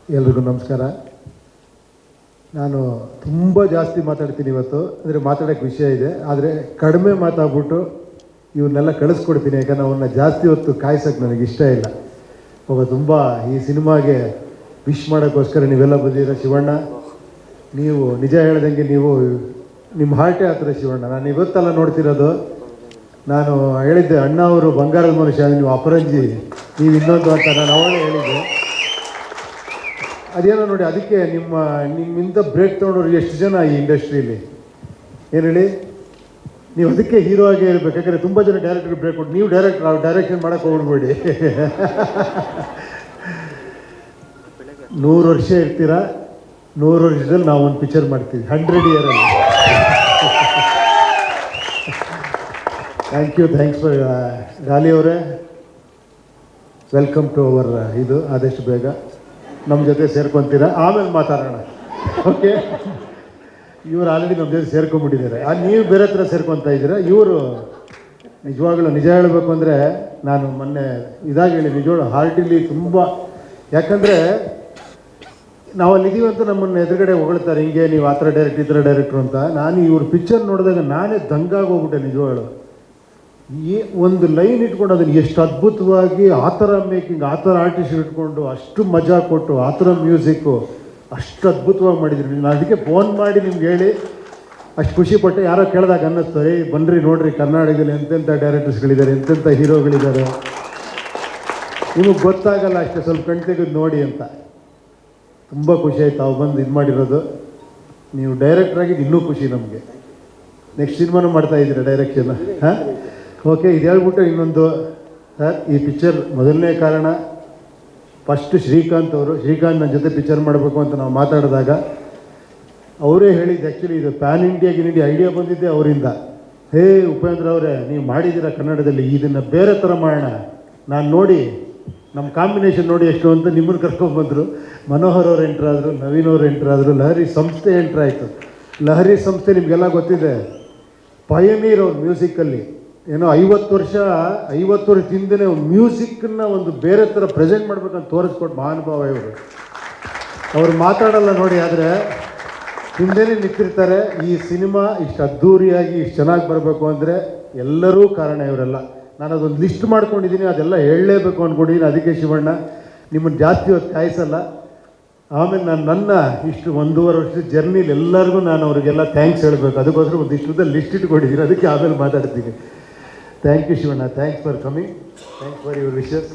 ಎಲ್ರಿಗೂ ನಮಸ್ಕಾರ. ನಾನು ತುಂಬ ಜಾಸ್ತಿ ಮಾತಾಡ್ತೀನಿ ಇವತ್ತು. ಅಂದರೆ ಮಾತಾಡೋಕ್ಕೆ ವಿಷಯ ಇದೆ, ಆದರೆ ಕಡಿಮೆ ಮಾತಾಡ್ಬಿಟ್ಟು ಇವನ್ನೆಲ್ಲ ಕಳಿಸ್ಕೊಡ್ತೀನಿ. ಯಾಕಂದರೆ ಅವನ್ನ ಜಾಸ್ತಿ ಹೊತ್ತು ಕಾಯ್ಸೋಕ್ಕೆ ನನಗೆ ಇಷ್ಟ ಇಲ್ಲ. ಒಬ್ಬ ತುಂಬ ಈ ಸಿನಿಮಾಗೆ ವಿಶ್ ಮಾಡೋಕ್ಕೋಸ್ಕರ ನೀವೆಲ್ಲ ಬಂದಿದ್ದೀರ. ಶಿವಣ್ಣ, ನೀವು ನಿಜ ಹೇಳ್ದಂಗೆ ನೀವು ನಿಮ್ಮ ಹಾರ್ಟೇ ಆ ಥರ ಶಿವಣ್ಣ. ನಾನು ಇವತ್ತೆಲ್ಲ ನೋಡ್ತಿರೋದು, ನಾನು ಹೇಳಿದ್ದೆ ಅಣ್ಣ ಅವರು ಬಂಗಾರದ ಮನುಷ್ಯ, ನೀವು ಅಪರಂಜಿ, ನೀವು ಇನ್ನೊಂದು ಅಂತ ನಾನು ಅವಾಗಲೇ ಹೇಳಿದ್ದೆ. ಅದೇನೋ ನೋಡಿ, ಅದಕ್ಕೆ ನಿಮ್ಮಿಂದ ಬ್ರೇಕ್ ತೊಗೊಂಡವ್ರು ಎಷ್ಟು ಜನ ಈ ಇಂಡಸ್ಟ್ರೀಲಿ, ಏನು ಹೇಳಿ, ನೀವು ಅದಕ್ಕೆ ಹೀರೋ ಆಗೇ ಇರಬೇಕು. ಯಾಕಂದರೆ ತುಂಬ ಜನ ಡೈರೆಕ್ಟ್ರಿಗೆ ಬ್ರೇಕ್ ಕೊಟ್ಟು, ನೀವು ಡೈರೆಕ್ಷನ್ ಮಾಡೋಕ್ಕೆ ಹೋಗ್ಬಿಡ್ಬೇಡಿ. 100 ವರ್ಷ ಇರ್ತೀರ, 100 ವರ್ಷದಲ್ಲಿ ನಾವು ಒಂದು ಪಿಕ್ಚರ್ ಮಾಡ್ತೀವಿ, 100 ಇಯರಲ್ಲಿ. ಥ್ಯಾಂಕ್ಸ್ ಫಾರ್ ಗಾಲಿ ಅವರೇ, ವೆಲ್ಕಮ್ ಟು ಅವರ್ ಇದು. ಆದಷ್ಟು ಬೇಗ ನಮ್ಮ ಜೊತೆ ಸೇರ್ಕೊತೀರಾ, ಆಮೇಲೆ ಮಾತಾಡೋಣ, ಓಕೆ? ಇವರು ಆಲ್ರೆಡಿ ನಮ್ಮ ಜೊತೆ ಸೇರ್ಕೊಂಡ್ಬಿಟ್ಟಿದ್ದಾರೆ. ನೀವು ಬೇರೆ ಹತ್ರ ಸೇರ್ಕೊತಾ ಇದ್ದೀರಾ. ಇವರು ನಿಜವಾಗ್ಲೂ ನಿಜ ಹೇಳಬೇಕು ಅಂದರೆ, ನಾನು ಮೊನ್ನೆ ಇದಾಗಿ ಹೇಳಿ, ನಿಜವಾಗ್ಲೂ ಹಾರ್ಟಿಲಿ ತುಂಬ, ಯಾಕಂದರೆ ನಾವು ಅಲ್ಲಿದ್ದೀವಿ ಅಂತ ನಮ್ಮನ್ನು ಎದುರುಗಡೆ ಹೊಗಳ್ತಾರೆ, ಹಿಂಗೆ ನೀವು ಆ ಥರ ಡೈರೆಕ್ಟ್ ಈ ಥರ ಡೈರೆಕ್ಟ್ರು ಅಂತ. ನಾನು ಇವ್ರ ಪಿಕ್ಚರ್ ನೋಡಿದಾಗ ನಾನೇ ದಂಗಾಗಿ ಹೋಗ್ಬಿಟ್ಟೆ. ನಿಜವಾಗ್ಲು ಈ ಒಂದು ಲೈನ್ ಇಟ್ಕೊಂಡು ಅದನ್ನು ಎಷ್ಟು ಅದ್ಭುತವಾಗಿ ಆ ಥರ ಮೇಕಿಂಗ್, ಆ ಥರ ಆರ್ಟಿಸ್ಟ್ ಇಟ್ಕೊಂಡು ಅಷ್ಟು ಮಜಾ ಕೊಟ್ಟು ಆ ಥರ ಮ್ಯೂಸಿಕ್ಕು ಅಷ್ಟು ಅದ್ಭುತವಾಗಿ ಮಾಡಿದ್ರಿ. ನಾನು ಅದಕ್ಕೆ ಫೋನ್ ಮಾಡಿ ನಿಮ್ಗೆ ಹೇಳಿ ಅಷ್ಟು ಖುಷಿಪಟ್ಟೆ. ಯಾರೋ ಕೇಳಿದಾಗ ಅನ್ನಿಸ್ತು, ಬನ್ನಿರಿ ನೋಡಿರಿ ಕರ್ನಾಟಕದಲ್ಲಿ ಎಂತೆಂಥ ಡೈರೆಕ್ಟರ್ಸ್ಗಳಿದ್ದಾರೆ, ಎಂತೆಂಥ ಹೀರೋಗಳಿದ್ದಾರೆ, ನಿಮಗೆ ಗೊತ್ತಾಗಲ್ಲ ಅಷ್ಟೇ, ಸ್ವಲ್ಪ ಕಣ್ ತೆಗೆದು ನೋಡಿ ಅಂತ. ತುಂಬ ಖುಷಿ ಆಯ್ತು ತಾವು ಬಂದು ಇದು ಮಾಡಿರೋದು. ನೀವು ಡೈರೆಕ್ಟ್ರ್ ಆಗಿದ್ದು ಇನ್ನೂ ಖುಷಿ ನಮಗೆ. ನೆಕ್ಸ್ಟ್ ಸಿನಿಮಾನು ಮಾಡ್ತಾಯಿದ್ದೀರಾ ಡೈರೆಕ್ಷನ್, ಹಾಂ? ಓಕೆ, ಇದು ಹೇಳ್ಬಿಟ್ಟು ಇನ್ನೊಂದು ಸರ್, ಈ ಪಿಕ್ಚರ್ ಮೊದಲನೇ ಕಾರಣ ಫಸ್ಟ್ ಶ್ರೀಕಾಂತ್ ನನ್ನ ಜೊತೆ ಪಿಕ್ಚರ್ ಮಾಡಬೇಕು ಅಂತ ನಾವು ಮಾತಾಡಿದಾಗ ಅವರೇ ಹೇಳಿದ್ದು. ಆ್ಯಕ್ಚುಲಿ ಇದು ಪ್ಯಾನ್ ಇಂಡಿಯಾ ಐಡಿಯಾ ಬಂದಿದ್ದೆ ಅವರಿಂದ. ಹೇ ಉಪೇಂದ್ರ ಅವರೇ, ನೀವು ಮಾಡಿದ್ದೀರಾ ಕನ್ನಡದಲ್ಲಿ, ಇದನ್ನು ಬೇರೆ ಥರ ಮಾಡೋಣ, ನಾನು ನೋಡಿ ನಮ್ಮ ಕಾಂಬಿನೇಷನ್ ನೋಡಿ ಎಷ್ಟು ಅಂತ ನಿಮ್ಮನ್ನು ಕರ್ಕೊಂಡ್ಬಂದರು. ಮನೋಹರ್ ಅವ್ರು ಎಂಟ್ರಾದರು, ನವೀನ್ ಅವ್ರು ಎಂಟ್ರಾದರು, ಲಹರಿ ಸಂಸ್ಥೆ ಎಂಟ್ರಾಯಿತು. ಲಹರಿ ಸಂಸ್ಥೆ ನಿಮಗೆಲ್ಲ ಗೊತ್ತಿದೆ, ಪಯನೀರ್ ಅವ್ರು ಮ್ಯೂಸಿಕ್ಕಲ್ಲಿ. ಏನೋ 50 ವರ್ಷದಿಂದ ಮ್ಯೂಸಿಕ್ಕನ್ನ ಒಂದು ಬೇರೆ ಥರ ಪ್ರೆಸೆಂಟ್ ಮಾಡ್ಬೇಕಂತ ತೋರಿಸ್ಕೊಟ್ಟು ಮಹಾನುಭಾವ ಇವರು. ಅವ್ರು ಮಾತಾಡಲ್ಲ ನೋಡಿ, ಆದರೆ ಹಿಂದೆನೇ ನಿಂತಿರ್ತಾರೆ. ಈ ಸಿನಿಮಾ ಇಷ್ಟು ಅದ್ಧೂರಿಯಾಗಿ ಇಷ್ಟು ಚೆನ್ನಾಗಿ ಬರಬೇಕು ಅಂದರೆ ಎಲ್ಲರೂ ಕಾರಣ ಇವರೆಲ್ಲ. ನಾನು ಅದೊಂದು ಲಿಸ್ಟ್ ಮಾಡ್ಕೊಂಡಿದ್ದೀನಿ, ಅದೆಲ್ಲ ಹೇಳಲೇಬೇಕು ಅಂದ್ಕೊಂಡಿದ್ದೀನಿ. ಅದಕ್ಕೆ ಶಿವಣ್ಣ, ನಿಮ್ಮನ್ನು ಜಾಸ್ತಿ ಹೊತ್ತು ಕಾಯಿಸಲ್ಲ. ಆಮೇಲೆ ನನ್ನ ಇಷ್ಟು 1.5 ವರ್ಷದ ಜರ್ನಿಲಿ ಎಲ್ಲರಿಗೂ ನಾನು ಅವರಿಗೆಲ್ಲ ಥ್ಯಾಂಕ್ಸ್ ಹೇಳಬೇಕು. ಅದಕ್ಕೋಸ್ಕರ ಒಂದು ಇಷ್ಟದ ಲಿಸ್ಟ್ ಇಟ್ಕೊಂಡಿದ್ದೀನಿ, ಅದಕ್ಕೆ ಆಮೇಲೆ ಮಾತಾಡ್ತೀನಿ. Thank you Shivanna, thanks for coming, thanks for your wishes.